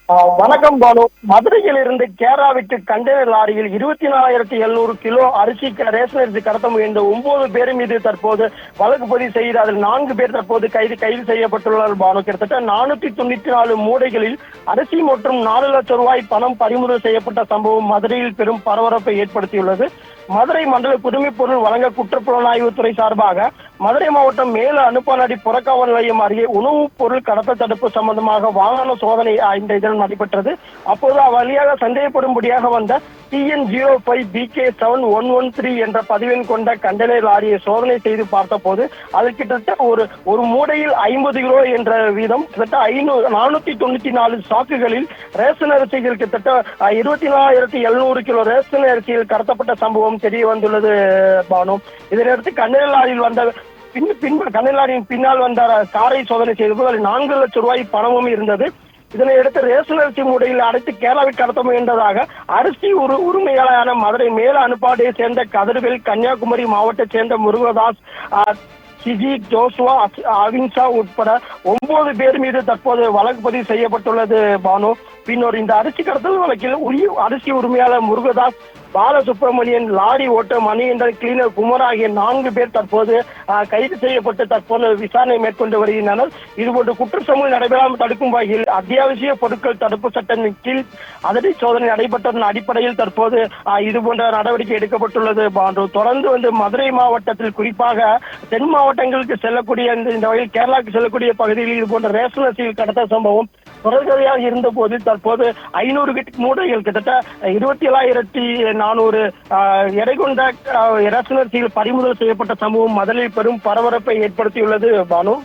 வணக்கம் பானு. மதுரையில் இருந்து கேரளாவிற்கு கண்டெய்னர் லாரியில் 24,700 கிலோ ரேஷன் அரிசி கடத்த முயன்ற 9 பேர் மீது தற்போது வழக்கு பதிவு செய்து அதில் 4 பேர் தற்போது கைது செய்யப்பட்டுள்ளனர் பானு. கிட்டத்தட்ட 494 மூடைகளில் அரிசி மற்றும் 4 லட்சம் ரூபாய் பணம் பறிமுதல் செய்யப்பட்ட சம்பவம் மதுரையில் பெரும் பரபரப்பை ஏற்படுத்தியுள்ளது. மதுரை மண்டல குடிமைப் பொருள் வழங்க குற்றப்புலனாய்வுத்துறை சார்பாக மதுரை மாவட்டம் மேல அனுப்பானடி புறக்காவல் நிலையம் அருகே உணவுப் பொருள் கடத்தல் தடுப்பு சம்பந்தமாக வாகன சோதனை இந்த தினம் நடைபெற்றது. அப்போது அவ்வழியாக சந்தேகப்படும்படியாக வந்த TN05BK7113 என்ற பதிவெண் கொண்ட கண்டெய்னர் லாரியை சோதனை செய்து பார்த்தபோது அது கிட்டத்தட்ட ஒரு மூடையில் 50 கிலோ என்ற வீதம் கிட்டத்தட்ட 494 சாக்குகளில் ரேஷன் அரிசிகள் கிட்டத்தட்ட 24,700 கிலோ ரேஷன் அரிசியில் கடத்தப்பட்ட சம்பவம் தெரிய வந்துள்ளது பானு. இதனையடுத்து கண்டெய்னர் லாரியில் வந்த கண்டெய்னர் லாரியின் பின்னால் வந்த காரை சோதனை செய்தபோது அதில் 4 லட்சம் ரூபாய் பணமும் இருந்தது. இதனையடுத்து ரேஷன் அரிசி முறையில் அடைத்து கேரளாவில் கடத்த முயன்றதாக அரிசி உரிமையாளரான மதுரை மேல அனுப்பாடியை சேர்ந்த கதிர்வேல், கன்னியாகுமரி மாவட்டத்தை சேர்ந்த முருகதாஸ், சிஜி, ஜோசுவா, அவின்சா உட்பட 9 பேர் மீது தற்போது வழக்கு பதிவு செய்யப்பட்டுள்ளது பானு. பின்னர் இந்த அரிசி கடத்தல் வழக்கில் அரிசி உரிமையாளர் முருகதாஸ், பாலசுப்ரமணியன், லாரி ஓட்ட மணிகண்டன், கிளீனர் குமார் ஆகிய 4 பேர் தற்போது கைது செய்யப்பட்டு தற்போது விசாரணை மேற்கொண்டு வருகின்றனர். இதுபோன்ற குற்ற சம்பவம் நடைபெறாமல் தடுக்கும் வகையில் அத்தியாவசிய பொருட்கள் தடுப்பு சட்டத்தின் கீழ் அதிரடி சோதனை நடைபெற்றதன் அடிப்படையில் தற்போது இதுபோன்ற நடவடிக்கை எடுக்கப்பட்டுள்ளது பாண்டு. தொடர்ந்து மதுரை மாவட்டத்தில் குறிப்பாக தென் மாவட்டங்களுக்கு செல்லக்கூடிய இந்த வகையில் கேரளாவுக்கு செல்லக்கூடிய பகுதியில் இதுபோன்ற ரேஷன் அரிசியில் கடத்த சம்பவம் தொடர்கதையாக இருந்த போது தற்போது 500 மூடைகள் கிட்டத்தட்ட 27,400 எடை கொண்ட ரேஷன் அரிசியில் பறிமுதல் செய்யப்பட்ட சம்பவம் மதுரையில் பெரும் பரபரப்பை ஏற்படுத்தியுள்ளது பானு.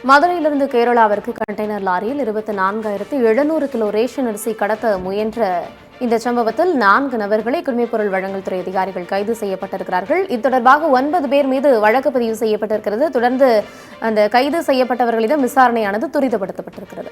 மதுரையிலிருந்து கேரளாவிற்கு கண்டெய்னர் லாரியில் 24,700 கிலோ ரேஷன் அரிசி கடத்த முயன்ற இந்த சம்பவத்தில் 4 நபர்களை குடிமைப்பொருள் வழங்கல் துறை அதிகாரிகள் கைது செய்யப்பட்டிருக்கிறார்கள். இது தொடர்பாக 9 பேர் மீது வழக்கு பதிவு செய்யப்பட்டிருக்கிறது. தொடர்ந்து அந்த கைது செய்யப்பட்டவர்களிடம் விசாரணையானது துரிதப்படுத்தப்பட்டிருக்கிறது.